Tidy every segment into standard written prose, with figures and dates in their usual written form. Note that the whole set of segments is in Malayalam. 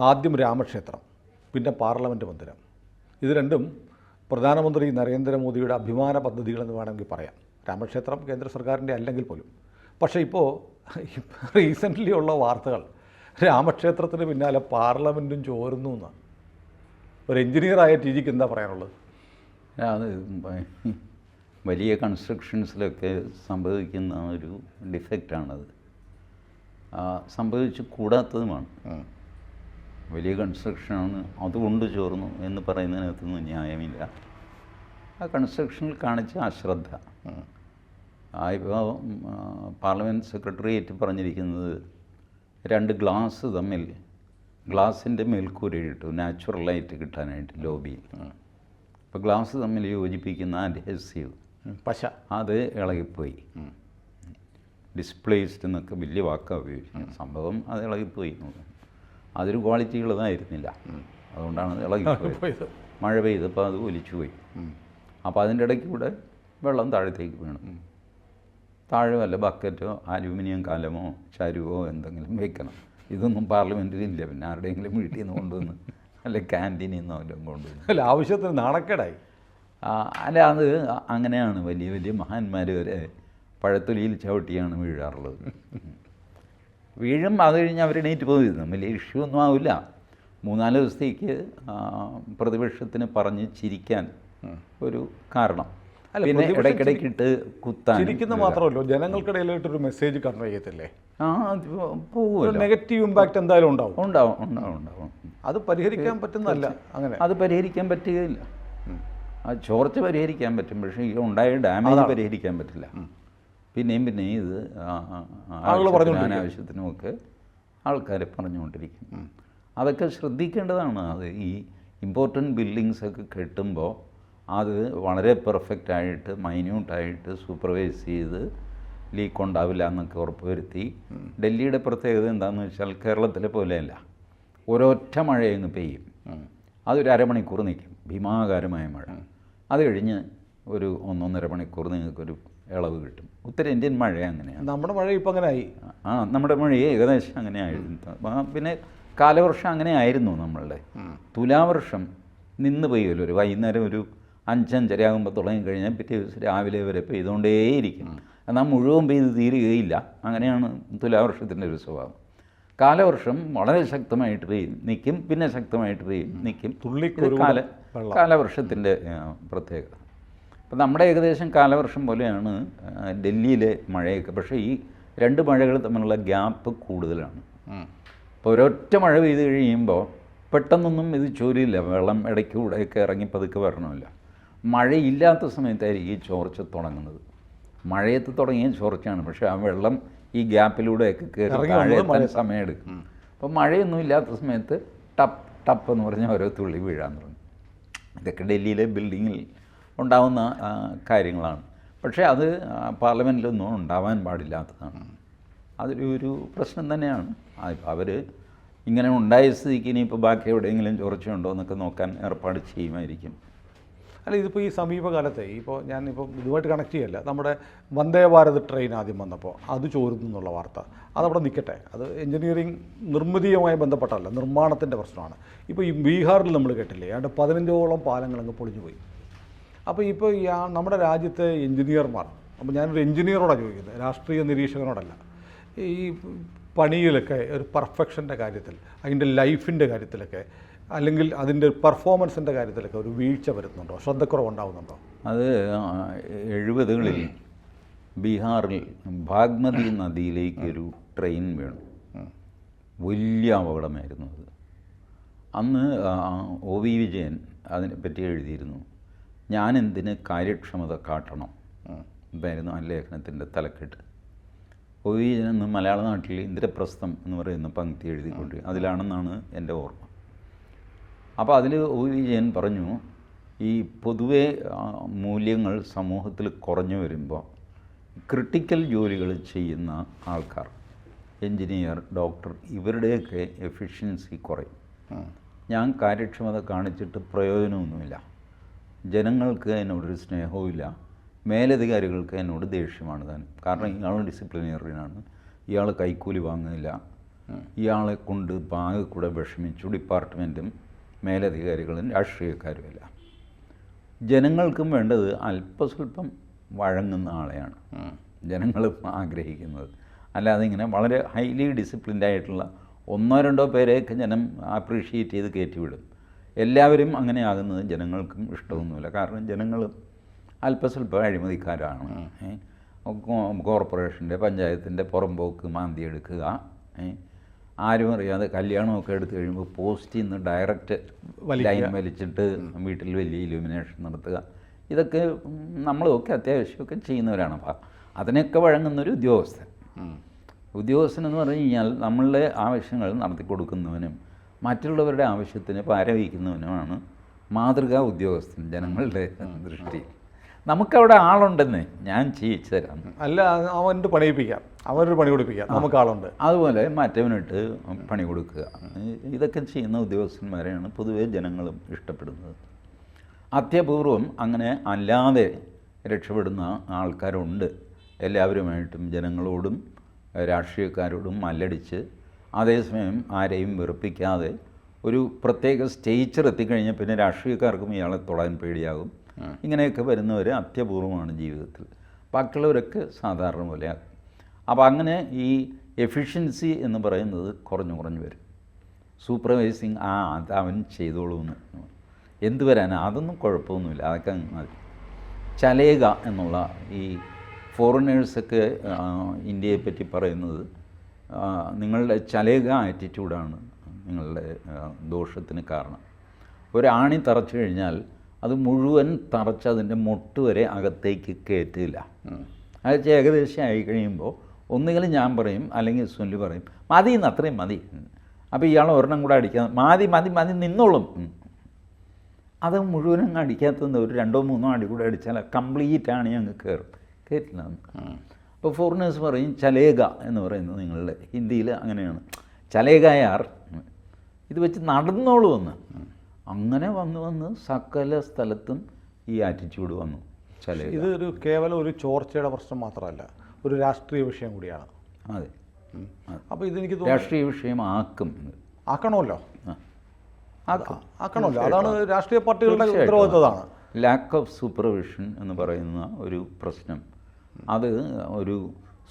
ആദ്യം രാമക്ഷേത്രം, പിന്നെ പാർലമെൻറ്റ് മന്ദിരം. ഇത് രണ്ടും പ്രധാനമന്ത്രി നരേന്ദ്രമോദിയുടെ അഭിമാന പദ്ധതികളെന്ന് വേണമെങ്കിൽ പറയാം. രാമക്ഷേത്രം കേന്ദ്ര സർക്കാരിൻ്റെ അല്ലെങ്കിൽ പോലും. പക്ഷേ ഇപ്പോൾ റീസെൻ്റ്ലി ഉള്ള വാർത്തകൾ രാമക്ഷേത്രത്തിന് പിന്നാലെ പാർലമെൻറ്റും ചോരുന്നു എന്നാണ്. ഒരു എഞ്ചിനീയറായ ടി ജിക്ക് എന്താ പറയാനുള്ളത്? അത് വലിയ കൺസ്ട്രക്ഷൻസിലൊക്കെ സംഭവിക്കുന്ന ഒരു ഡിഫക്റ്റാണത്. സംഭവിച്ചു കൂടാത്തതുമാണ്. വലിയ കൺസ്ട്രക്ഷനാണ് അതുകൊണ്ട് ചോർന്നു എന്ന് പറയുന്നതിനകത്തൊന്നും ന്യായമില്ല. ആ കൺസ്ട്രക്ഷനിൽ കാണിച്ച അശ്രദ്ധ. ഇപ്പോൾ പാർലമെൻറ്റ് സെക്രട്ടേറിയറ്റ് പറഞ്ഞിരിക്കുന്നത് 2 ഗ്ലാസ് തമ്മിൽ ഗ്ലാസിൻ്റെ മേൽക്കൂരയിട്ടു നാച്ചുറൽ ലൈറ്റ് കിട്ടാനായിട്ട് ലോബിയിൽ. അപ്പോൾ ഗ്ലാസ് തമ്മിൽ യോജിപ്പിക്കുന്ന അഡ്ഹെസീവ് പശ അത് ഇളകിപ്പോയി. ഡിസ്പ്ലേസ്ഡ് എന്നൊക്കെ വലിയ വാക്കാണ് ഉപയോഗിക്കുന്നത്. സംഭവം അത് ഇളകിപ്പോയി. അതൊരു ക്വാളിറ്റി ഉള്ളതായിരുന്നില്ല, അതുകൊണ്ടാണ് അത് ഇളകിപ്പോയത്. മഴ പെയ്തപ്പോൾ അത് ഒലിച്ചുപോയി. അപ്പോൾ അതിൻ്റെ ഇടയ്ക്ക് കൂടെ വെള്ളം താഴത്തേക്ക് വീണു. താഴെ വല്ല ബക്കറ്റോ അലൂമിനിയം കലമോ ചരുവോ എന്തെങ്കിലും വെക്കണം. ഇതൊന്നും പാർലമെൻറ്റിലില്ല. പിന്നെ ആരുടെയെങ്കിലും വീട്ടിൽ നിന്ന് കൊണ്ടുവന്ന് അല്ലെ ക്യാൻറ്റീനിൽ നിന്നോ എല്ലാം കൊണ്ടുവന്ന് അല്ല ആവശ്യത്തിന് നാണക്കേടായി. അല്ല അത് അങ്ങനെയാണ്. വലിയ വലിയ മഹാന്മാർ വരെ പഴത്തൊലിയിൽ ചവിട്ടിയാണ് വീഴാറുള്ളത്. വീഴും, അത് കഴിഞ്ഞ് അവരെണീറ്റ് പോയിരുന്നു. വലിയ ഇഷ്യൂ ഒന്നും ആവില്ല. 3-4 ദിവസത്തേക്ക് പ്രതിപക്ഷത്തിന് പറഞ്ഞ് ചിരിക്കാൻ ഒരു കാരണം. പിന്നെ ഇടയ്ക്കിടയ്ക്കിട്ട് കുത്താൻ ചിരിക്കുന്ന മാത്രമല്ലോ, ജനങ്ങൾക്കിടയിലായിട്ടൊരു മെസ്സേജ് കൺവേ ചെയ്യത്തില്ലേ? പോകുമല്ലോ. നെഗറ്റീവ് ഇമ്പാക്റ്റ് എന്തായാലും ഉണ്ടാവും. അത് പരിഹരിക്കാൻ പറ്റുന്നതല്ല. അങ്ങനെ അത് പരിഹരിക്കാൻ പറ്റുകയില്ല. ആ ചോർച്ച പരിഹരിക്കാൻ പറ്റും, പക്ഷേ ഈ ഉണ്ടായ ഡാമേജ് പരിഹരിക്കാൻ പറ്റില്ല. പിന്നെയും ഇത് അനാവശ്യത്തിനുമൊക്കെ ആൾക്കാർ പറഞ്ഞുകൊണ്ടിരിക്കും. അതൊക്കെ ശ്രദ്ധിക്കേണ്ടതാണ്. അത് ഈ ഇമ്പോർട്ടൻറ്റ് ബിൽഡിങ്സൊക്കെ കെട്ടുമ്പോൾ അത് വളരെ പെർഫെക്റ്റായിട്ട് മൈന്യൂട്ടായിട്ട് സൂപ്പർവൈസ് ചെയ്ത് ലീക്ക് ഉണ്ടാവില്ല എന്നൊക്കെ ഉറപ്പുവരുത്തി. ഡൽഹിയുടെ പ്രത്യേകത എന്താണെന്ന് വെച്ചാൽ കേരളത്തിലെ പോലെയല്ല, ഒരൊറ്റ മഴയങ്ങ് പെയ്യും. അതൊരു അരമണിക്കൂർ നിൽക്കും, ഭീമാകാരമായ മഴ. അത് കഴിഞ്ഞ് ഒരു 1-1.5 മണിക്കൂർ നിങ്ങൾക്കൊരു ഇളവ് കിട്ടും. ഉത്തരേന്ത്യൻ മഴ അങ്ങനെയാണ്. നമ്മുടെ മഴ ഇപ്പം അങ്ങനെ ആയി. നമ്മുടെ മഴ ഏകദേശം അങ്ങനെ ആയിരുന്നു. പിന്നെ കാലവർഷം അങ്ങനെ ആയിരുന്നു. നമ്മളുടെ തുലാവർഷം നിന്ന് പെയ്യുമല്ലോ. ഒരു വൈകുന്നേരം ഒരു 5-5:30 ആകുമ്പോൾ തുടങ്ങി കഴിഞ്ഞാൽ പിറ്റേ ദിവസം രാവിലെ വരെ പെയ്തുകൊണ്ടേയിരിക്കും. എന്നാൽ മുഴുവൻ പെയ്ത് തീരുകയില്ല. അങ്ങനെയാണ് തുലാവർഷത്തിൻ്റെ ഒരു സ്വഭാവം. കാലവർഷം വളരെ ശക്തമായിട്ട് പെയ്യും, നിൽക്കും, പിന്നെ ശക്തമായിട്ട് പെയ്യും, നിൽക്കും. കാലവർഷത്തിൻ്റെ പ്രത്യേകത. അപ്പം നമ്മുടെ ഏകദേശം കാലവർഷം പോലെയാണ് ഡൽഹിയിലെ മഴയൊക്കെ. പക്ഷേ ഈ 2 മഴകൾ തമ്മിലുള്ള ഗ്യാപ്പ് കൂടുതലാണ്. ഇപ്പോൾ ഒരൊറ്റ മഴ പെയ്ത് കഴിയുമ്പോൾ പെട്ടെന്നൊന്നും ഇത് ചോരില്ല. വെള്ളം ഇടയ്ക്കൂടെയൊക്കെ ഇറങ്ങി പതുക്കെ വരണമല്ല. മഴയില്ലാത്ത സമയത്തായിരിക്കും ഈ ചോർച്ച തുടങ്ങുന്നത്. മഴയത്ത് തുടങ്ങിയ ചോർച്ചയാണ്, പക്ഷേ ആ വെള്ളം ഈ ഗ്യാപ്പിലൂടെയൊക്കെ കയറി താഴെ സമയമെടുക്കും. അപ്പോൾ മഴയൊന്നും ഇല്ലാത്ത സമയത്ത് ടപ്പ് ടപ്പ് എന്ന് പറഞ്ഞാൽ ഓരോ തുള്ളി വീഴാൻ തുടങ്ങും. ഇതൊക്കെ ഡൽഹിയിലെ ബിൽഡിങ്ങിൽ ഉണ്ടാകുന്ന കാര്യങ്ങളാണ്. പക്ഷേ അത് പാർലമെൻറ്റിലൊന്നും ഉണ്ടാവാൻ പാടില്ലാത്തതാണ്. അതൊരു പ്രശ്നം തന്നെയാണ്. അവർ ഇങ്ങനെ ഉണ്ടായ സ്ഥിതിക്ക് ഇനിയിപ്പോൾ ബാക്കി എവിടെയെങ്കിലും ചോർച്ചയുണ്ടോ എന്നൊക്കെ നോക്കാൻ ഏർപ്പാട് ചെയ്യുമായിരിക്കും. അല്ല, ഇതിപ്പോൾ ഈ സമീപകാലത്തെ ഞാനിപ്പോൾ ഇതുമായിട്ട് കണക്ട് ചെയ്യല്ല. നമ്മുടെ വന്ദേ ഭാരത് ട്രെയിൻ ആദ്യം വന്നപ്പോൾ അത് ചോരുന്നു എന്നുള്ള വാർത്ത അതവിടെ നിൽക്കട്ടെ. അത് എഞ്ചിനീയറിംഗ് നിർമ്മിതിയുമായി ബന്ധപ്പെട്ടല്ല, നിർമ്മാണത്തിൻ്റെ പ്രശ്നമാണ്. ഇപ്പോൾ ഈ ബീഹാറിൽ നമ്മൾ കേട്ടില്ലേ, ഏതാണ്ട് 15ഓളം പാലങ്ങളങ്ങ് പൊളിഞ്ഞു പോയി. അപ്പോൾ ഇപ്പോൾ നമ്മുടെ രാജ്യത്തെ എഞ്ചിനീയർമാർ, അപ്പോൾ ഞാനൊരു എഞ്ചിനീയറോടാണ് ചോദിക്കുന്നത്, രാഷ്ട്രീയ നിരീക്ഷകനോടല്ല. ഈ പണിയിലൊക്കെ ഒരു പെർഫെക്ഷൻ്റെ കാര്യത്തിൽ, അതിൻ്റെ ലൈഫിൻ്റെ കാര്യത്തിലൊക്കെ, അല്ലെങ്കിൽ അതിൻ്റെ പെർഫോമൻസിൻ്റെ കാര്യത്തിലൊക്കെ ഒരു വീഴ്ച വരുന്നുണ്ടോ, ശ്രദ്ധക്കുറവുണ്ടാവുന്നുണ്ടോ? അത് 70കളിൽ ബീഹാറിൽ ബാഗ്മതി നദിയിലേക്കൊരു ട്രെയിൻ വീണു. വലിയ അപകടമായിരുന്നു അത്. അന്ന് OV വിജയൻ അതിനെപ്പറ്റി എഴുതിയിരുന്നു, ഞാനെന്തിന് കാര്യക്ഷമത കാട്ടണം ഇതായിരുന്നു ആ ലേഖനത്തിൻ്റെ തലക്കെട്ട്. OV വിജയൻ എന്ന് മലയാള നാട്ടിൽ ഇന്ദ്രപ്രസ്ഥം എന്ന് പറയുന്ന പങ്ക്തി എഴുതിക്കൊണ്ട് അതിലാണെന്നാണ് എൻ്റെ ഓർമ്മ. അപ്പോൾ അതിൽ OV വിജയൻ പറഞ്ഞു, ഈ പൊതുവെ മൂല്യങ്ങൾ സമൂഹത്തിൽ കുറഞ്ഞു വരുമ്പോൾ ക്രിട്ടിക്കൽ ജോലികൾ ചെയ്യുന്ന ആൾക്കാർ, എൻജിനീയർ, ഡോക്ടർ, ഇവരുടെയൊക്കെ എഫിഷ്യൻസി കുറയും. ഞാൻ കാര്യക്ഷമത കാണിച്ചിട്ട് പ്രയോജനമൊന്നുമില്ല. ജനങ്ങൾക്ക് എന്നോടൊരു സ്നേഹവുമില്ല, മേലധികാരികൾക്ക് എന്നോട് ദേഷ്യമാണ് താനും. കാരണം ഇയാൾ ഡിസിപ്ലിനറിയനാണ്, ഇയാൾ കൈക്കൂലി വാങ്ങുന്നില്ല, ഇയാളെ കൊണ്ട് പാകെ കൂടെ വിഷമിച്ചു ഡിപ്പാർട്ട്മെൻറ്റും മേലധികാരികളും രാഷ്ട്രീയക്കാരുമെല്ലാം. ജനങ്ങൾക്കും വേണ്ടത് അല്പസ്വല്പം വഴങ്ങുന്ന ആളെയാണ് ജനങ്ങളും ആഗ്രഹിക്കുന്നത്. അല്ലാതെ ഇങ്ങനെ വളരെ ഹൈലി ഡിസിപ്ലിൻഡ് ആയിട്ടുള്ള 1-2 പേരെയൊക്കെ ജനം അപ്രീഷിയേറ്റ് ചെയ്ത് കയറ്റിവിടും. എല്ലാവരും അങ്ങനെ ആകുന്നത് ജനങ്ങൾക്കും ഇഷ്ടമൊന്നുമില്ല. കാരണം ജനങ്ങളും അല്പസ്വല്പം അഴിമതിക്കാരാണ്. കോർപ്പറേഷൻ്റെ പഞ്ചായത്തിൻ്റെ പുറമ്പോക്ക് മാന്തി എടുക്കുക, ആരും അറിയാതെ കല്യാണമൊക്കെ എടുത്തു കഴിയുമ്പോൾ പോസ്റ്റിൽ നിന്ന് ഡയറക്റ്റ് ലൈൻ വലിച്ചിട്ട് വീട്ടിൽ വലിയ ഇലുമിനേഷൻ നടത്തുക, ഇതൊക്കെ നമ്മളൊക്കെ അത്യാവശ്യമൊക്കെ ചെയ്യുന്നവരാണ്. അപ്പം അതിനൊക്കെ വഴങ്ങുന്നൊരു ഉദ്യോഗസ്ഥൻ. ഉദ്യോഗസ്ഥനെന്ന് പറഞ്ഞു കഴിഞ്ഞാൽ നമ്മളുടെ ആവശ്യങ്ങൾ നടത്തി കൊടുക്കുന്നവനും മറ്റുള്ളവരുടെ ആവശ്യത്തിന് പാരവഹിക്കുന്നവനുമാണ് മാതൃകാ ഉദ്യോഗസ്ഥൻ ജനങ്ങളുടെ ദൃഷ്ടിയിൽ. നമുക്കവിടെ ആളുണ്ടെന്ന് ഞാൻ ചെയ്യിച്ചു തരാം. അല്ല, അവൻ്റെ പണിയിപ്പിക്കാം, അവനൊരു പണി കൊടുപ്പിക്കാം, നമുക്ക് ആളുണ്ട്. അതുപോലെ മറ്റവനിട്ട് പണി കൊടുക്കുക, ഇതൊക്കെ ചെയ്യുന്ന ഉദ്യോഗസ്ഥന്മാരെയാണ് പൊതുവെ ജനങ്ങളും ഇഷ്ടപ്പെടുന്നത്. അത്യപൂർവം അങ്ങനെ അല്ലാതെ രക്ഷപ്പെടുന്ന ആൾക്കാരുണ്ട്. എല്ലാവരുമായിട്ടും ജനങ്ങളോടും രാഷ്ട്രീയക്കാരോടും മല്ലടിച്ച് അതേസമയം ആരെയും വെറുപ്പിക്കാതെ ഒരു പ്രത്യേക സ്റ്റേച്ചർ എത്തിക്കഴിഞ്ഞാൽ പിന്നെ രാഷ്ട്രീയക്കാർക്കും ഇയാളെ തൊടാൻ പേടിയാകും. ഇങ്ങനെയൊക്കെ വരുന്നവർ അത്യപൂർവമാണ് ജീവിതത്തിൽ. ബാക്കിയുള്ളവരൊക്കെ സാധാരണ പോലെയാകും. അപ്പോൾ അങ്ങനെ ഈ എഫിഷ്യൻസി എന്ന് പറയുന്നത് കുറഞ്ഞു വരും. സൂപ്പർവൈസിങ് അത് അവൻ ചെയ്തോളൂന്ന് എന്ത് വരാനാണ്, അതൊന്നും കുഴപ്പമൊന്നുമില്ല, അതൊക്കെ മതി. ചലേക എന്നുള്ള ഈ ഫോറിനേഴ്സൊക്കെ ഇന്ത്യയെ പറ്റി പറയുന്നത് നിങ്ങളുടെ ചലേക ആറ്റിറ്റ്യൂഡാണ് നിങ്ങളുടെ ദോഷത്തിന് കാരണം. ഒരാണി തറച്ചു കഴിഞ്ഞാൽ അത് മുഴുവൻ തറച്ച് അതിൻ്റെ മുട്ട് വരെ അകത്തേക്ക് കയറ്റില്ല. അത് ഏകദേശം ആയി കഴിയുമ്പോൾ ഒന്നുകിലും ഞാൻ പറയും അല്ലെങ്കിൽ സുനിൽ പറയും മതി എന്ന്, അത്രയും മതി. അപ്പോൾ ഇയാൾ ഒരെണ്ണം കൂടെ അടിക്കാൻ മതി നിന്നോളും. അത് മുഴുവനും അടിക്കാത്തത് ഒരു 2-3 അടി കൂടെ അടിച്ചാൽ കംപ്ലീറ്റ് ആണി അങ്ങ് കയറ്റില്ല. അപ്പോൾ ഫോറിനേഴ്സ് പറയും ചലേക എന്ന് പറയുന്നത് നിങ്ങളുടെ ഹിന്ദിയിൽ അങ്ങനെയാണ്, ചലേഗയാർ, ഇത് വെച്ച് നടന്നോളൂ എന്ന്. അങ്ങനെ വന്ന് സകല സ്ഥലത്തും ഈ ആറ്റിറ്റ്യൂഡ് വന്നു. ചലേക ഇതൊരു കേവലം ഒരു ചോർച്ചയുടെ പ്രശ്നം മാത്രമല്ല, ഒരു രാഷ്ട്രീയ വിഷയം കൂടിയാണ്. അതെ. അപ്പോൾ ഇതെനിക്ക് രാഷ്ട്രീയ വിഷയം ആക്കണമല്ലോ. അതാണ് രാഷ്ട്രീയ പാർട്ടികളുടെ ഉത്തരവാദിത്തമാണ്. ലാക്ക് ഓഫ് സൂപ്പർവിഷൻ എന്ന് പറയുന്ന ഒരു പ്രശ്നം, അത് ഒരു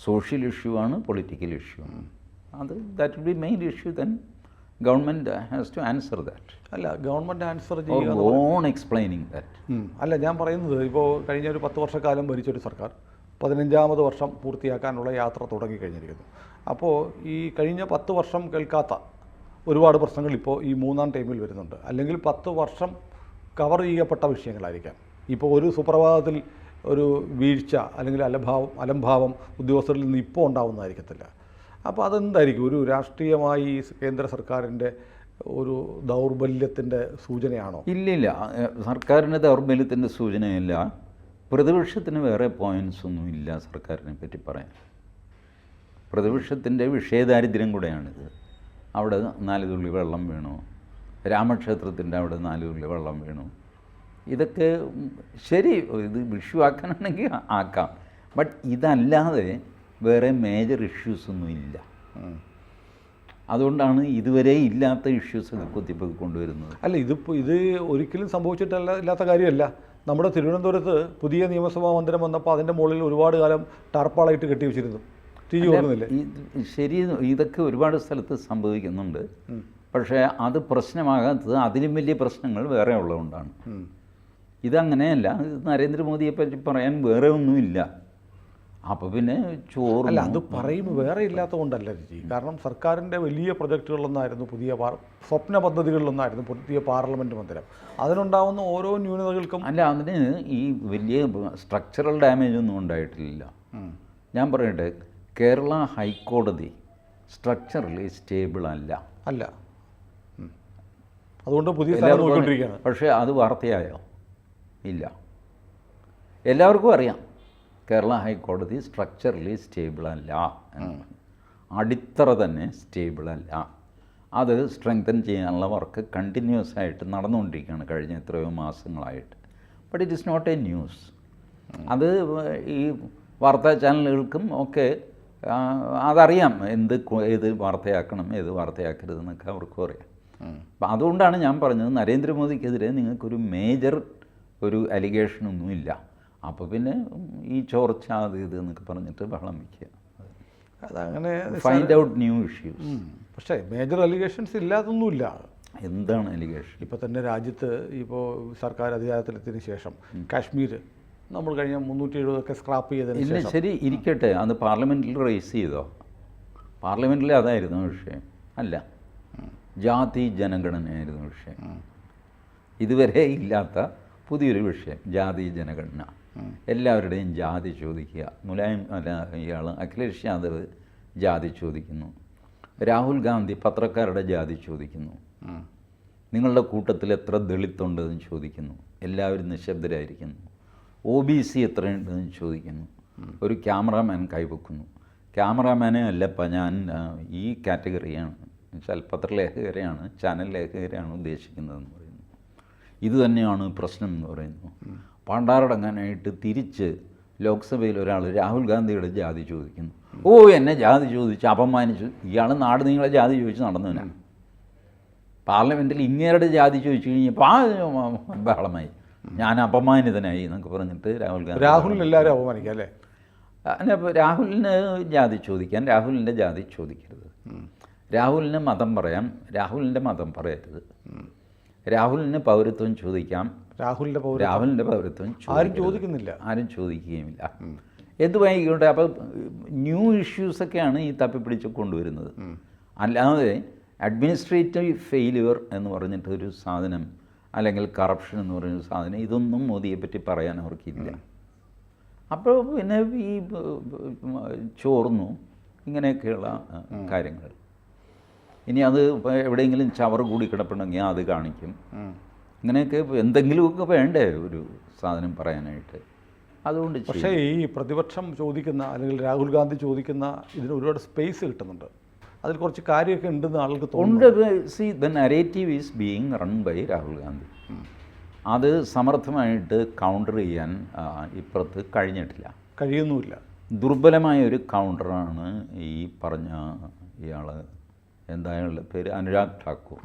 സോഷ്യൽ ഇഷ്യൂ ആണ്, പൊളിറ്റിക്കൽ ഇഷ്യൂ ആണ്. That will be main issue. Then government has to answer that. അല്ല, ഗവൺമെൻറ് ആൻസർ എക്സ്പ്ലെയിനിങ് ദാറ്റ്. അല്ല, ഞാൻ പറയുന്നത് ഇപ്പോൾ കഴിഞ്ഞ ഒരു 10 വർഷക്കാലം ഭരിച്ചൊരു സർക്കാർ 15ാമത് വർഷം പൂർത്തിയാക്കാനുള്ള യാത്ര തുടങ്ങിക്കഴിഞ്ഞിരിക്കുന്നു. അപ്പോൾ ഈ കഴിഞ്ഞ 10 വർഷം കേൾക്കാത്ത ഒരുപാട് പ്രശ്നങ്ങൾ ഇപ്പോൾ ഈ 3ാം ടൈമിൽ വരുന്നുണ്ട്. അല്ലെങ്കിൽ 10 വർഷം കവർ ചെയ്യപ്പെട്ട വിഷയങ്ങളായിരിക്കാം. ഇപ്പോൾ ഒരു സുപ്രഭാതത്തിൽ ഒരു വീഴ്ച അല്ലെങ്കിൽ അലംഭാവം ഉദ്യോഗസ്ഥരിൽ നിന്ന് ഇപ്പോൾ ഉണ്ടാവുന്നതായിരിക്കത്തില്ല. അപ്പോൾ അതെന്തായിരിക്കും ഒരു രാഷ്ട്രീയമായി കേന്ദ്ര സർക്കാരിൻ്റെ ഒരു ദൗർബല്യത്തിൻ്റെ സൂചനയാണോ? ഇല്ലില്ല, സർക്കാരിൻ്റെ ദൗർബല്യത്തിൻ്റെ സൂചനയല്ല. പ്രതിപക്ഷത്തിന് വേറെ പോയിൻറ്റ്സ് ഒന്നും ഇല്ല സർക്കാരിനെ പറ്റി പറയാൻ. പ്രതിപക്ഷത്തിൻ്റെ വിഷയദാരിദ്ര്യം കൂടെയാണിത്. അവിടെ 4 തുള്ളി വെള്ളം വീണു, രാമക്ഷേത്രത്തിൻ്റെ അവിടെ 4 തുള്ളി വെള്ളം വീണു, ഇതൊക്കെ ശരി, ഇത് ഇഷ്യൂ ആക്കാനാണെങ്കിൽ ആക്കാം. ബട്ട് ഇതല്ലാതെ വേറെ മേജർ ഇഷ്യൂസൊന്നും ഇല്ല. അതുകൊണ്ടാണ് ഇതുവരെ ഇല്ലാത്ത ഇഷ്യൂസൊക്കെ കുത്തിപ്പൊക്കി കൊണ്ടുവരുന്നത്. അല്ല, ഇത് ഒരിക്കലും ഇല്ലാത്ത കാര്യമല്ല. നമ്മുടെ തിരുവനന്തപുരത്ത് പുതിയ നിയമസഭാ മന്ദിരം വന്നപ്പോൾ അതിൻ്റെ മുകളിൽ ഒരുപാട് കാലം ടാർപ്പാളായിട്ട് കെട്ടി വെച്ചിരുന്നു. ശരി, ഇതൊക്കെ ഒരുപാട് സ്ഥലത്ത് സംഭവിക്കുന്നുണ്ട്. പക്ഷേ അത് പ്രശ്നമാകാത്തത് അതിലും വലിയ പ്രശ്നങ്ങൾ വേറെ ഉള്ളതുകൊണ്ടാണ്. ഇതങ്ങനെയല്ല. നരേന്ദ്രമോദിയെ പറ്റി പറയാൻ വേറെ ഒന്നുമില്ല. അപ്പോൾ പിന്നെ അല്ല, അത് പറയുമ്പോൾ വേറെ ഇല്ലാത്തതുകൊണ്ടല്ല രുചി. കാരണം സർക്കാരിൻ്റെ വലിയ പ്രൊജക്റ്റുകളിലൊന്നായിരുന്നു സ്വപ്ന പദ്ധതികളിലൊന്നായിരുന്നു പുതിയ പാർലമെൻറ്റ് മന്ദിരം. അതിനുണ്ടാവുന്ന ഓരോ ന്യൂനതകൾക്കും അതിന് ഈ വലിയ സ്ട്രക്ചറൽ ഡാമേജ് ഒന്നും ഉണ്ടായിട്ടില്ല. ഞാൻ പറയട്ടെ, കേരള ഹൈക്കോടതി സ്ട്രക്ചറലി സ്റ്റേബിൾ അല്ല. അതുകൊണ്ട് പുതിയ സ്ഥലം നോക്കിക്കൊണ്ടിരിക്കുകയാണ്. പക്ഷേ അത് വാർത്തയായോ? ഇല്ല. എല്ലാവർക്കും അറിയാം കേരള ഹൈക്കോടതി സ്ട്രക്ചറലി സ്റ്റേബിൾ അല്ല, അടിത്തറ തന്നെ സ്റ്റേബിൾ അല്ല. അത് സ്ട്രെങ്തൻ ചെയ്യാനുള്ള വർക്ക് കണ്ടിന്യൂസ് ആയിട്ട് നടന്നുകൊണ്ടിരിക്കുകയാണ് കഴിഞ്ഞ എത്രയോ മാസങ്ങളായിട്ട്. But it is not a news. അത് ഈ വാർത്താ ചാനലുകൾക്കും ഒക്കെ അതറിയാം ഏത് വാർത്തയാക്കണം ഏത് വാർത്തയാക്കരുതെന്നൊക്കെ അവർക്കും അറിയാം. അപ്പം അതുകൊണ്ടാണ് ഞാൻ പറഞ്ഞത് നരേന്ദ്രമോദിക്കെതിരെ നിങ്ങൾക്കൊരു മേജർ ഒരു അലിഗേഷനൊന്നുമില്ല, അപ്പോൾ പിന്നെ ഈ ചോർച്ച അത് ഇത് എന്നൊക്കെ പറഞ്ഞിട്ട് ബഹളം വയ്ക്കുക, അതങ്ങനെ ഫൈൻഡ് ഔട്ട് ന്യൂ ഇഷ്യൂസ്. പക്ഷേ മേജർ അലിഗേഷൻസ് ഇല്ലാതൊന്നുമില്ല. എന്താണ് അലിഗേഷൻ? ഇപ്പോൾ തന്നെ രാജ്യത്ത് ഇപ്പോൾ സർക്കാർ അധികാരത്തിലെത്തിയതിന് ശേഷം കാശ്മീർ നമ്മൾ കഴിഞ്ഞ 370 സ്ക്രാപ്പ് ചെയ്തതിന് ഇല്ല, ശേഷം ശരി ഇരിക്കട്ടെ, അത് പാർലമെൻറ്റിൽ റേസ് ചെയ്തോ? പാർലമെൻറ്റിൽ അതായിരുന്നു വിഷയം അല്ല, ജാതി ജനഗണനയായിരുന്നു വിഷയം. ഇതുവരെ ഇല്ലാത്ത പുതിയൊരു വിഷയം ജാതി ജനഗണന. എല്ലാവരുടെയും ജാതി ചോദിക്കുക. മുലായം അല്ല, ഇയാൾ അഖിലേഷ് യാദവ് ജാതി ചോദിക്കുന്നു, രാഹുൽ ഗാന്ധി പത്രക്കാരുടെ ജാതി ചോദിക്കുന്നു, നിങ്ങളുടെ കൂട്ടത്തിൽ എത്ര ദളിത്തുണ്ടെന്ന് ചോദിക്കുന്നു, എല്ലാവരും നിശബ്ദരായിരിക്കുന്നു. OBC എത്രയുണ്ടെന്ന് ചോദിക്കുന്നു, ഒരു ക്യാമറാമാൻ കൈവെക്കുന്നു. ക്യാമറാമാനെ അല്ലപ്പ, ഞാൻ ഈ കാറ്റഗറിയാണ് വെച്ചാൽ പത്രലേഖകരെയാണ്, ചാനൽ ലേഖകരെയാണ് ഉദ്ദേശിക്കുന്നതെന്ന് പറയുന്നു. ഇത് തന്നെയാണ് പ്രശ്നം എന്ന് പറയുന്നു. പാണ്ടാറടങ്ങാനായിട്ട് തിരിച്ച് ലോക്സഭയിൽ ഒരാൾ രാഹുൽ ഗാന്ധിയുടെ ജാതി ചോദിക്കുന്നു. ഓ, എന്നെ ജാതി ചോദിച്ച് അപമാനിച്ചു. ഇയാൾ നാട് നിങ്ങളെ ജാതി ചോദിച്ച് നടന്നവനാണ്. പാർലമെൻറ്റിൽ ഇങ്ങേരുടെ ജാതി ചോദിച്ചു കഴിഞ്ഞപ്പോൾ ബഹളമായി, ഞാൻ അപമാനിതനായി എന്നൊക്കെ പറഞ്ഞിട്ട് രാഹുലിന് എല്ലാവരും അപമാനിക്കാം അല്ലേ? അപ്പോൾ രാഹുലിന് ജാതി ചോദിക്കാൻ രാഹുലിൻ്റെ ജാതി ചോദിക്കരുത്, രാഹുലിന് മതം പറയാം, രാഹുലിൻ്റെ മതം പറയരുത്, രാഹുലിന് പൗരത്വം ചോദിക്കാം, രാഹുലിൻ്റെ പൗരത്വം ആരും ചോദിക്കുന്നില്ല, ആരും ചോദിക്കുകയുമില്ല. എന്ത് വൈകിട്ടെ അപ്പോൾ ന്യൂ ഇഷ്യൂസൊക്കെയാണ് ഈ തപ്പിപ്പിടിച്ച് കൊണ്ടുവരുന്നത്. അല്ലാതെ അഡ്മിനിസ്ട്രേറ്റീവ് ഫെയിലിയർ എന്ന് പറഞ്ഞിട്ട് ഒരു സാധനം, അല്ലെങ്കിൽ കറപ്ഷൻ എന്ന് പറയുന്ന സാധനം, ഇതൊന്നും മോദിയെ പറ്റി പറയാൻ അവർക്കില്ല. അപ്പോൾ പിന്നെ ഈ ചോർന്നു ഇങ്ങനെയൊക്കെയുള്ള കാര്യങ്ങൾ. ഇനി അത് എവിടെയെങ്കിലും ചവറ് കൂടി കിടപ്പുണ്ടെങ്കിൽ അത് കാണിക്കും. ഇങ്ങനെയൊക്കെ എന്തെങ്കിലുമൊക്കെ വേണ്ടേ ഒരു സാധനം പറയാനായിട്ട്. അതുകൊണ്ട് പക്ഷേ ഈ പ്രതിപക്ഷം ചോദിക്കുന്ന അല്ലെങ്കിൽ രാഹുൽ ഗാന്ധി ചോദിക്കുന്ന ഇതിന് ഒരുപാട് സ്പേസ് കിട്ടുന്നുണ്ട്, അതിൽ കുറച്ച് കാര്യമൊക്കെ ഉണ്ടെന്ന് ആൾക്ക് തോന്നുന്നു. See the narrative is being run by Rahul Gandhi. അത് സമർത്ഥമായിട്ട് കൗണ്ടർ ചെയ്യാൻ ഇപ്പുറത്ത് കഴിയുന്നുമില്ല. ദുർബലമായ ഒരു കൗണ്ടറാണ് ഈ പറഞ്ഞ ഇയാൾ, എന്താ അയാളുടെ പേര്, Anurag Thakur.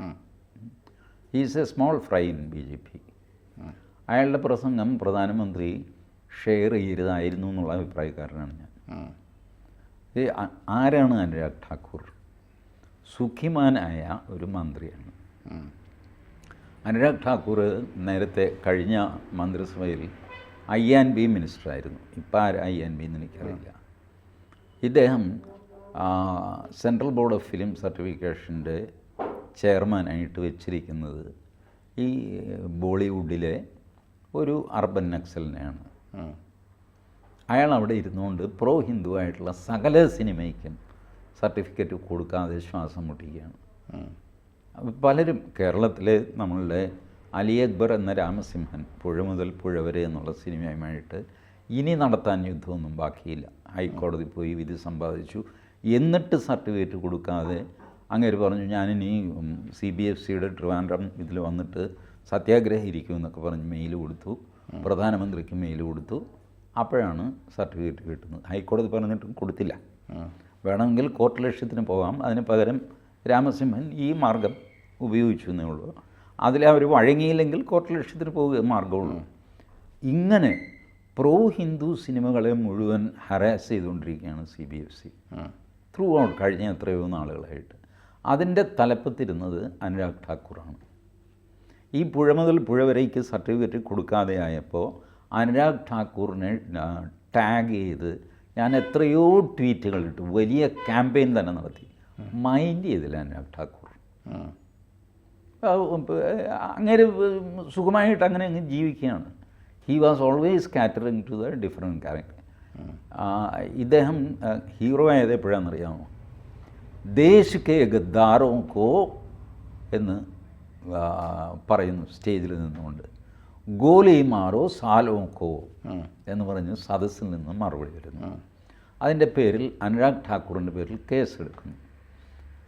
Is A small fry in BJP. അയാളുടെ പ്രസംഗം പ്രധാനമന്ത്രി ഷെയർ ചെയ്യരുതായിരുന്നു എന്നുള്ള അഭിപ്രായക്കാരനാണ് ഞാൻ. ആരാണ് അനുരാഗ് ഠാക്കൂർ? സുഖിമാനായ ഒരു മന്ത്രിയാണ്. അനുരാഗ് ഠാക്കൂർ നേരത്തെ കഴിഞ്ഞ മന്ത്രിസഭയിൽ IB മിനിസ്റ്ററായിരുന്നു. ഇപ്പോൾ ആര് IB എന്ന് എനിക്കറിയില്ല. ഇദ്ദേഹം സെൻട്രൽ ബോർഡ് ഓഫ് ഫിലിം സർട്ടിഫിക്കേഷൻ്റെ ചെയർമാനായിട്ട് വെച്ചിരിക്കുന്നത് ഈ ബോളിവുഡിലെ ഒരു അർബൻ നക്സലിനെയാണ്. അയാൾ അവിടെ ഇരുന്നുകൊണ്ട് പ്രോ ഹിന്ദു ആയിട്ടുള്ള സകല സിനിമയ്ക്കും സർട്ടിഫിക്കറ്റ് കൊടുക്കാതെ ശ്വാസം മുട്ടിക്കുകയാണ്. പലരും കേരളത്തിലെ നമ്മളുടെ അലി അക്ബർ എന്ന രാമസിംഹൻ പുഴ മുതൽ പുഴ വരെ എന്നുള്ള സിനിമയുമായിട്ട് ഇനി നടത്താൻ യുദ്ധമൊന്നും ബാക്കിയില്ല. ഹൈക്കോടതി പോയി വിധി സമ്പാദിച്ചു. എന്നിട്ട് സർട്ടിഫിക്കറ്റ് കൊടുക്കാതെ അങ്ങേര് പറഞ്ഞു, ഞാനിനി CBFCയുടെ ട്രിവാൻഡ്രം ഇതിൽ വന്നിട്ട് സത്യാഗ്രഹം ഇരിക്കും എന്നൊക്കെ പറഞ്ഞ് മെയിൽ കൊടുത്തു, പ്രധാനമന്ത്രിക്ക് മെയിൽ കൊടുത്തു. അപ്പോഴാണ് സർട്ടിഫിക്കറ്റ് കിട്ടുന്നത്. ഹൈക്കോടതി പറഞ്ഞിട്ടും കൊടുത്തില്ല. വേണമെങ്കിൽ കോർട്ട് ലക്ഷ്യത്തിന് പോകാം, അതിന് പകരം രാമസിംഹൻ ഈ മാർഗം ഉപയോഗിച്ചു എന്നേ ഉള്ളൂ. അതിൽ അവർ വഴങ്ങിയില്ലെങ്കിൽ കോർട്ട് ലക്ഷ്യത്തിന് പോവുക മാർഗമുള്ളൂ. ഇങ്ങനെ പ്രോ ഹിന്ദു സിനിമകളെ മുഴുവൻ ഹരാസ് ചെയ്തുകൊണ്ടിരിക്കുകയാണ് CBFC ത്രൂ ഔട്ട് കഴിഞ്ഞ എത്രയോ നാളുകളായിട്ട്. അതിൻ്റെ തലപ്പത്തിരുന്നത് അനുരാഗ് ഠാക്കൂറാണ്. ഈ പുഴ മുതൽ പുഴ വരേക്ക് സർട്ടിഫിക്കറ്റ് കൊടുക്കാതെ ആയപ്പോൾ അനുരാഗ് ഠാക്കൂറിനെ ടാഗ് ചെയ്ത് ഞാൻ എത്രയോ ട്വീറ്റുകൾ ഇട്ടു, വലിയ ക്യാമ്പയിൻ തന്നെ നടത്തി. മൈൻഡ് ചെയ്തില്ല അനുരാഗ് ഠാക്കൂർ. അങ്ങനെ സുഖമായിട്ട് അങ്ങനെ അങ്ങ് ജീവിക്കുകയാണ്. He was always catering to the different character. ഇദ്ദേഹം ഹീറോ ആയത് എപ്പോഴാണെന്നറിയാമോ? ദേശ് കെ ഗദ്ദാറോ കോ എന്ന് പറയുന്നു സ്റ്റേജിൽ നിന്നുകൊണ്ട്, ഗോലി മാറോ സാലോ കോ എന്ന് പറഞ്ഞ് സദസ്സിൽ നിന്ന് മറുപടി വരുന്നു. അതിൻ്റെ പേരിൽ അനുരാഗ് ഠാക്കൂറിൻ്റെ പേരിൽ കേസ് എടുക്കുന്നു.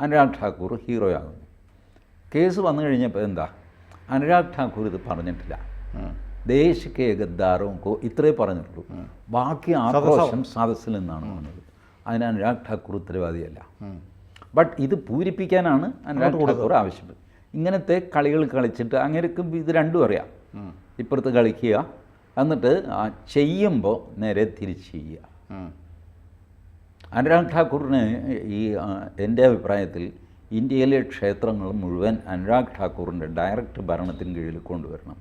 അനുരാഗ് ഠാക്കൂർ ഹീറോയാകുന്നു. കേസ് വന്നു കഴിഞ്ഞപ്പോൾ എന്താ, അനുരാഗ് ഠാക്കൂർ ഇത് പറഞ്ഞിട്ടില്ല, ദേശ് കെ ഗദ്ദാറോ കോ ഇത്രേ പറഞ്ഞിട്ടുള്ളൂ. ബാക്കി ആക്രോശം സദസ്സിൽ നിന്നാണ് വന്നത്. അതിന് അനുരാഗ് ഠാക്കൂർ ഉത്തരവാദിയല്ല. ബട്ട് ഇത് പൂരിപ്പിക്കാനാണ് അനുരാഗ് ഠാക്കൂർ ആവശ്യപ്പെട്ടത്. ഇങ്ങനത്തെ കളികൾ കളിച്ചിട്ട് അങ്ങനെയൊക്കെ ഇത് രണ്ടും അറിയാം. ഇപ്പുറത്ത് കളിക്കുക, എന്നിട്ട് ചെയ്യുമ്പോൾ നേരെ തിരിച്ച് ചെയ്യുക. അനുരാഗ് ഠാക്കൂറിന് ഈ എൻ്റെ അഭിപ്രായത്തിൽ ഇന്ത്യയിലെ ക്ഷേത്രങ്ങൾ മുഴുവൻ അനുരാഗ് ഠാക്കൂറിൻ്റെ ഡയറക്റ്റ് ഭരണത്തിന് കീഴിൽ കൊണ്ടുവരണം.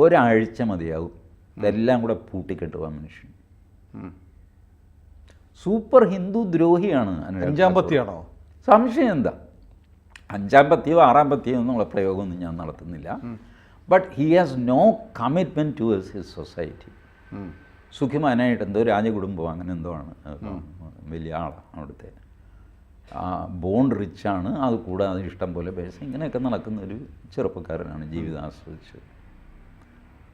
ഒരാഴ്ച മതിയാവും ഇതെല്ലാം കൂടെ പൂട്ടിക്കെട്ടുക മനുഷ്യൻ. സൂപ്പർ ഹിന്ദു ദ്രോഹിയാണ് അനുരാഗ്. 5-ാം പത്തിയാണോ? സംശയം എന്താ? 5-ാം പത്തിയോ 6-ാം പത്തിയോ എന്നുള്ള പ്രയോഗമൊന്നും ഞാൻ നടത്തുന്നില്ല. But he has no commitment towards his society. സുഖിമാനായിട്ട് എന്തോ രാജകുടുംബം അങ്ങനെ എന്തോ ആണ്, വലിയ ആളാണ് അവിടുത്തെ. ബോൺ റിച്ചാണ്, അത് കൂടാതെ ഇഷ്ടം പോലെ പൈസ, ഇങ്ങനെയൊക്കെ നടക്കുന്ന ഒരു ചെറുപ്പക്കാരനാണ് ജീവിതം ആസ്വദിച്ചത്.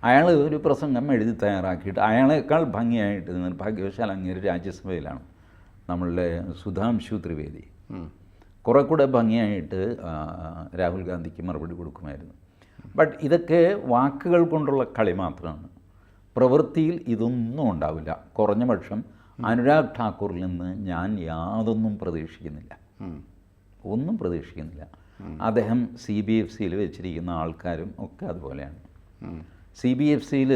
അയാൾ ഒരു പ്രസംഗം എഴുതി തയ്യാറാക്കിയിട്ട് അയാളേക്കാൾ ഭംഗിയായിട്ട് നിർഭാഗ്യവശാൽ അങ്ങേര് രാജ്യസഭയിലാണ്, നമ്മളുടെ സുധാംശു ത്രിവേദി. കുറെ കൂടെ ഭംഗിയായിട്ട് രാഹുൽ ഗാന്ധിക്ക് മറുപടി കൊടുക്കുമായിരുന്നു. ബട്ട് ഇതൊക്കെ വാക്കുകൾ കൊണ്ടുള്ള കളി മാത്രമാണ്. പ്രവൃത്തിയിൽ ഇതൊന്നും ഉണ്ടാവില്ല. കുറഞ്ഞ പക്ഷം അനുരാഗ് ഠാക്കൂറിൽ നിന്ന് ഞാൻ യാതൊന്നും പ്രതീക്ഷിക്കുന്നില്ല, ഒന്നും പ്രതീക്ഷിക്കുന്നില്ല. അദ്ദേഹം CBFCയിൽ വെച്ചിരിക്കുന്ന ആൾക്കാരും ഒക്കെ അതുപോലെയാണ്. CBFCയിൽ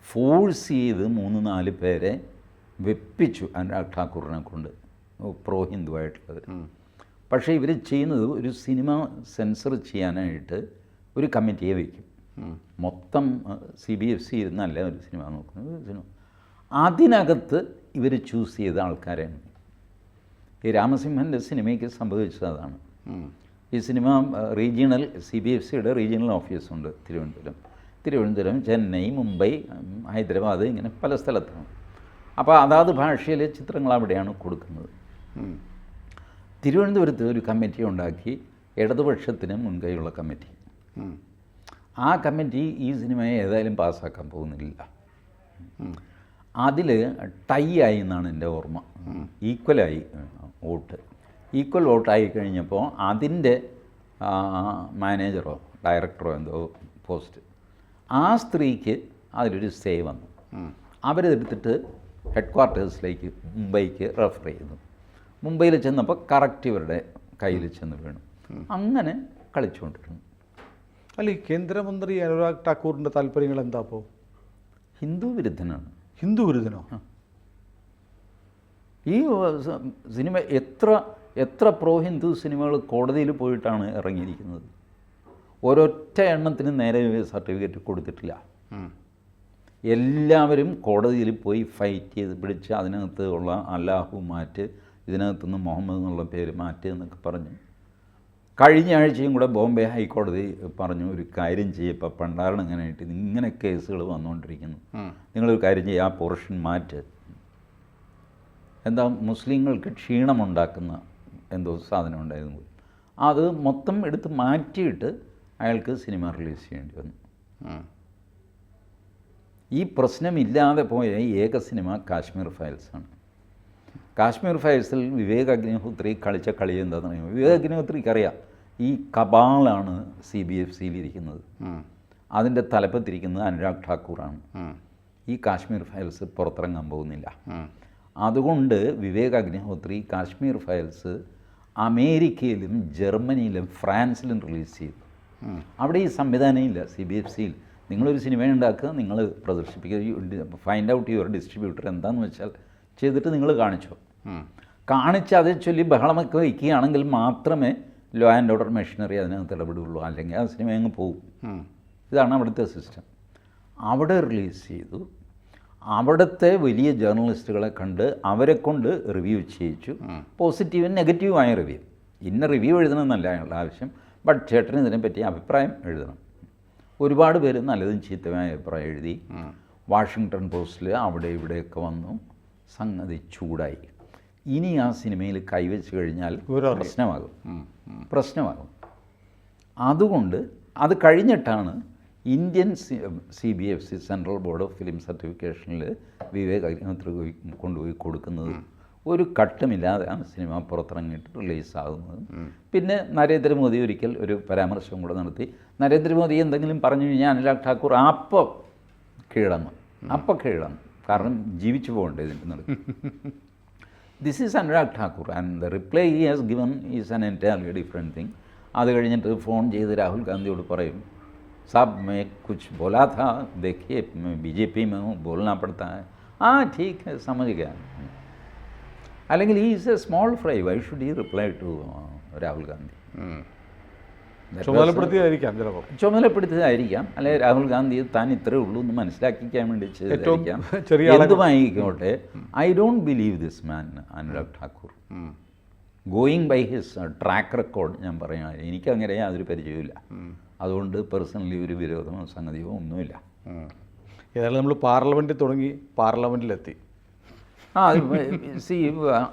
ഫോഴ്സ് ചെയ്ത് 3-4 പേരെ വെപ്പിച്ചു അനുരാഗ് ഠാക്കൂറിനെ കൊണ്ട്, പ്രോ ഹിന്ദുവായിട്ടുള്ളവർ. പക്ഷേ ഇവർ ചെയ്യുന്നത് ഒരു സിനിമ സെൻസർ ചെയ്യാനായിട്ട് ഒരു കമ്മിറ്റിയെ വയ്ക്കും. മൊത്തം CBFC ഇരുന്നല്ല ഒരു സിനിമ നോക്കുന്നത്. സിനിമ അതിനകത്ത് ഇവർ ചൂസ് ചെയ്ത ആൾക്കാരാണ്. ഈ രാമസിംഹൻ്റെ സിനിമയ്ക്ക് സംഭവിച്ചത് അതാണ്. ഈ സിനിമ റീജിയണൽ CBFCയുടെ റീജിയണൽ ഓഫീസുണ്ട് തിരുവനന്തപുരം, ചെന്നൈ, മുംബൈ, ഹൈദരാബാദ്, ഇങ്ങനെ പല സ്ഥലത്താണ്. അപ്പോൾ അതാത് ഭാഷയിലെ ചിത്രങ്ങൾ അവിടെയാണ് കൊടുക്കുന്നത്. തിരുവനന്തപുരത്ത് ഒരു കമ്മിറ്റി ഉണ്ടാക്കി, ഇടതുപക്ഷത്തിന് മുൻകൈയുള്ള കമ്മിറ്റി. ആ കമ്മിറ്റി ഈ സിനിമയെ ഏതായാലും പാസ്സാക്കാൻ പോകുന്നില്ല. അതിൽ ടൈ ആയി എന്നാണ് എൻ്റെ ഓർമ്മ. ഈക്വലായി വോട്ട്, ഈക്വൽ വോട്ടായി കഴിഞ്ഞപ്പോൾ അതിൻ്റെ മാനേജറോ ഡയറക്ടറോ എന്തോ പോസ്റ്റ്, ആ സ്ത്രീക്ക് അതിലൊരു സേ വന്നു. അവരെടുത്തിട്ട് ഹെഡ് ക്വാർട്ടേഴ്സിലേക്ക് മുംബൈക്ക് റെഫർ ചെയ്യുന്നു. മുംബൈയിൽ ചെന്നപ്പോൾ കറക്റ്റ് ഇവരുടെ കയ്യിൽ ചെന്ന് വീണു. അങ്ങനെ കളിച്ചുകൊണ്ടിരുന്നു. അല്ല, ഈ കേന്ദ്രമന്ത്രി അനുരാഗ് ഠാക്കൂറിൻ്റെ താല്പര്യങ്ങൾ എന്താ? അപ്പോൾ ഹിന്ദു വിരുദ്ധനാണ്. ഹിന്ദു വിരുദ്ധനോ? ഈ സിനിമ എത്ര പ്രോ ഹിന്ദു സിനിമകൾ കോടതിയിൽ പോയിട്ടാണ് ഇറങ്ങിയിരിക്കുന്നത്. ഒരൊറ്റ എണ്ണത്തിന് നേരെ സർട്ടിഫിക്കറ്റ് കൊടുത്തിട്ടില്ല. എല്ലാവരും കോടതിയിൽ പോയി ഫൈറ്റ് ചെയ്ത് പിടിച്ച് അതിനകത്ത് ഉള്ള അല്ലാഹു മാറ്റ്, ഇതിനകത്തുനിന്ന് മുഹമ്മദ് എന്നുള്ള പേര് മാറ്റ് എന്നൊക്കെ പറഞ്ഞു. കഴിഞ്ഞ ആഴ്ചയും കൂടെ ബോംബെ ഹൈക്കോടതി പറഞ്ഞു, ഒരു കാര്യം ചെയ്യപ്പോൾ പണ്ടാരണം ഇങ്ങനെയായിട്ട് ഇങ്ങനെ കേസുകൾ വന്നുകൊണ്ടിരിക്കുന്നു, നിങ്ങളൊരു കാര്യം ചെയ്യുക, ആ പോർഷൻ മാറ്റ്. എന്താ മുസ്ലിങ്ങൾക്ക് ക്ഷീണമുണ്ടാക്കുന്ന എന്തോ സാധനം ഉണ്ടായിരുന്നു, അത് മൊത്തം എടുത്ത് മാറ്റിയിട്ട് അയാൾക്ക് സിനിമ റിലീസ് ചെയ്യേണ്ടി വന്നു. ഈ പ്രശ്നമില്ലാതെ പോയ ഏക സിനിമ കാശ്മീർ ഫയൽസാണ്. കാശ്മീർ ഫയൽസിൽ വിവേക് അഗ്നിഹോത്രി കളിച്ച കളി എന്താണെന്ന് അറിയാം. വിവേക് അഗ്നിഹോത്രിക്ക് അറിയാം ഈ കബാളാണ് CBFCയിലിരിക്കുന്നത്, അതിൻ്റെ തലപ്പത്തിരിക്കുന്നത് അനുരാഗ് ഠാക്കൂറാണ്. ഈ കാശ്മീർ ഫയൽസ് പുറത്തിറങ്ങാൻ പോകുന്നില്ല. അതുകൊണ്ട് വിവേക് അഗ്നിഹോത്രി കാശ്മീർ ഫയൽസ് അമേരിക്കയിലും ജർമ്മനിയിലും ഫ്രാൻസിലും റിലീസ് ചെയ്തു. അവിടെ ഈ സംവിധാനം ഇല്ല. CBFCയിൽ നിങ്ങളൊരു സിനിമ ഉണ്ടാക്കുക, നിങ്ങൾ പ്രദർശിപ്പിക്കുക, ഫൈൻഡ് ഔട്ട് യുവർ ഡിസ്ട്രിബ്യൂട്ടർ എന്താണെന്ന് വെച്ചാൽ ചെയ്തിട്ട് നിങ്ങൾ കാണിച്ചോ. കാണിച്ച് അതേ ചൊല്ലി ബഹളമൊക്കെ വയ്ക്കുകയാണെങ്കിൽ മാത്രമേ ലോ ആൻഡ് ഓർഡർ മെഷീനറി അതിനകത്ത് ഇടപെടുകയുള്ളൂ, അല്ലെങ്കിൽ ആ സിനിമ അങ്ങ് പോകും. ഇതാണ് അവിടുത്തെ സിസ്റ്റം. അവിടെ റിലീസ് ചെയ്തു, അവിടുത്തെ വലിയ ജേർണലിസ്റ്റുകളെ കണ്ട് അവരെ കൊണ്ട് റിവ്യൂ ചെയ്യിച്ചു. പോസിറ്റീവും നെഗറ്റീവുമായ റിവ്യൂ. ഇന്ന റിവ്യൂ എഴുതണമെന്നല്ല അയാളുടെ ആവശ്യം, ബട്ട് ചേട്ടന് ഇതിനെപ്പറ്റി അഭിപ്രായം എഴുതണം. ഒരുപാട് പേര് നല്ലതും ചീത്തമായ അഭിപ്രായം എഴുതി. വാഷിങ്ടൺ പോസ്റ്റിൽ അവിടെ ഇവിടെയൊക്കെ വന്നു. സംഗതി ചൂടായി. ഇനി ആ സിനിമയിൽ കൈവച്ച് കഴിഞ്ഞാൽ പ്രശ്നമാകും. അതുകൊണ്ട് അത് കഴിഞ്ഞിട്ടാണ് Indian CBFC central board of film സർട്ടിഫിക്കേഷനിൽ വിവേക് അഗ്നിഹോത്രി കൊണ്ടുപോയി കൊടുക്കുന്നത്. ഒരു കട്ടുമില്ലാതെ ആ സിനിമ പുറത്തിറങ്ങിയിട്ട് റിലീസാകുന്നത്. പിന്നെ നരേന്ദ്രമോദി ഒരിക്കൽ ഒരു പരാമർശം കൂടെ നടത്തി. നരേന്ദ്രമോദി എന്തെങ്കിലും പറഞ്ഞു കഴിഞ്ഞാൽ അനുരാഗ് ഠാക്കൂർ അപ്പം കീഴടങ്ങും. കാരണം ജീവിച്ചു പോകണ്ടേ ഇതിൻ്റെ നടക്കും. This is Anurag Thakur and the reply he has given is an entirely different thing. അത് കഴിഞ്ഞിട്ട് ഫോൺ ചെയ്ത് രാഹുൽ ഗാന്ധിയോട് പറയും, സാബ് मैं कुछ बोला था देखिए मैं बीजेपी में हूँ बोलना पड़ता है. हाँ ठीक है समझ गया. അല്ലെങ്കിൽ he is a small fry, why should he reply to Rahul Gandhi? ചുമതലപ്പെടുത്തിയതായിരിക്കാം ചിലപ്പോൾ. ചുമതലപ്പെടുത്തിയതായിരിക്കാം, അല്ലെങ്കിൽ രാഹുൽ ഗാന്ധി താൻ ഇത്രേ ഉള്ളൂ എന്ന് മനസ്സിലാക്കിക്കാൻ വേണ്ടി ചെയ്തായിരിക്കാം. എന്തുമായിക്കോട്ടെ, I don't believe this man Anurag Thakur. Going by his track record ഞാൻ പറയുകയാണ്, എനിക്കങ്ങനെ യാതൊരു പരിചയമില്ല. അതുകൊണ്ട് പേഴ്സണലി ഒരു വിരോധമോ സംഗതിയോ ഒന്നുമില്ല. ഏതായാലും നമ്മൾ പാർലമെൻറ്റിൽ തുടങ്ങി പാർലമെൻറ്റിലെത്തി.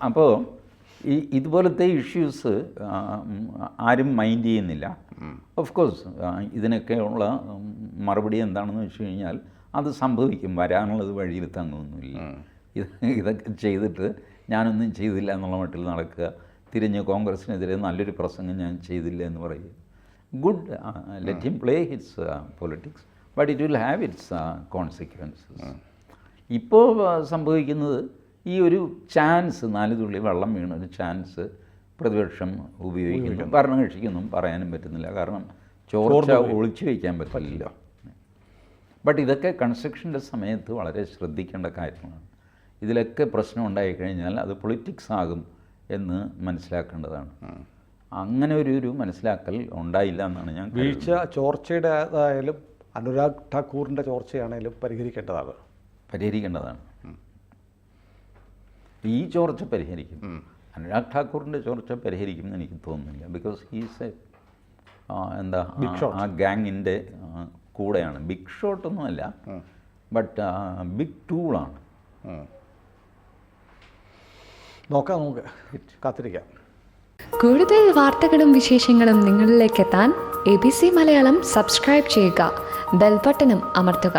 അപ്പോൾ ഇതുപോലത്തെ ഇഷ്യൂസ് ആരും മൈൻഡ് ചെയ്യുന്നില്ല. ഓഫ് കോഴ്സ് ഇതിനൊക്കെയുള്ള മറുപടി എന്താണെന്ന് വെച്ച് കഴിഞ്ഞാൽ അത് സംഭവിക്കും, വരാനുള്ളത് വഴിയിൽ തങ്ങുമൊന്നുമില്ല. ഇതൊക്കെ ചെയ്തിട്ട് ഞാനൊന്നും ചെയ്തില്ല എന്നുള്ള മട്ടിൽ നടക്കുക, തിരിഞ്ഞ് കോൺഗ്രസിനെതിരെ നല്ലൊരു പ്രസംഗം ഞാൻ ചെയ്തില്ല എന്ന് പറയുക. Good, let him play hits politics, but it will have its consequences. ഇപ്പോൾ സംഭവിക്കുന്നത് ഈ ഒരു ചാൻസ്, 4 തുള്ളി വെള്ളം വീണ ഒരു ചാൻസ് പ്രതിപക്ഷം ഉപയോഗിക്കുന്നു. ഭരണകക്ഷിക്കൊന്നും പറയാനും പറ്റുന്നില്ല, കാരണം ചോർച്ച ഒളിച്ചു വയ്ക്കാൻ പറ്റില്ല. ബട്ട് ഇതൊക്കെ കൺസ്ട്രക്ഷൻ്റെ സമയത്ത് വളരെ ശ്രദ്ധിക്കേണ്ട കാര്യങ്ങളാണ്. ഇതിലൊക്കെ പ്രശ്നം ഉണ്ടായിക്കഴിഞ്ഞാൽ അത് പൊളിറ്റിക്സ് ആകും എന്ന് മനസ്സിലാക്കേണ്ടതാണ്. അങ്ങനെ ഒരു മനസ്സിലാക്കൽ ഉണ്ടായില്ല എന്നാണ് ഞാൻ. വീഴ്ച ചോർച്ചയുടേതായാലും അനുരാഗ് ഠാക്കൂറിൻ്റെ ചോർച്ചയാണേലും പരിഹരിക്കേണ്ടതാണ്. ഈ ചോർച്ച പരിഹരിക്കും. അനുരാഗ് ഠാക്കൂറിൻ്റെ ചോർച്ച പരിഹരിക്കും എന്ന് എനിക്ക് തോന്നുന്നില്ല. ബിക്കോസ് ഹീസ് എന്താ ആ ഗാങ്ങിൻ്റെ കൂടെയാണ്. ബിഗ് ഷോട്ടൊന്നുമല്ല, ബട്ട് ബിഗ് ടൂളാണ്. നോക്കാം, നമുക്ക് കാത്തിരിക്കാം. കൂടുതൽ വാർത്തകളും വിശേഷങ്ങളും നിങ്ങളിലേക്ക് എത്താൻ ABC മലയാളം സബ്സ്ക്രൈബ് ചെയ്യുക, ബെൽ ബട്ടണും അമർത്തുക.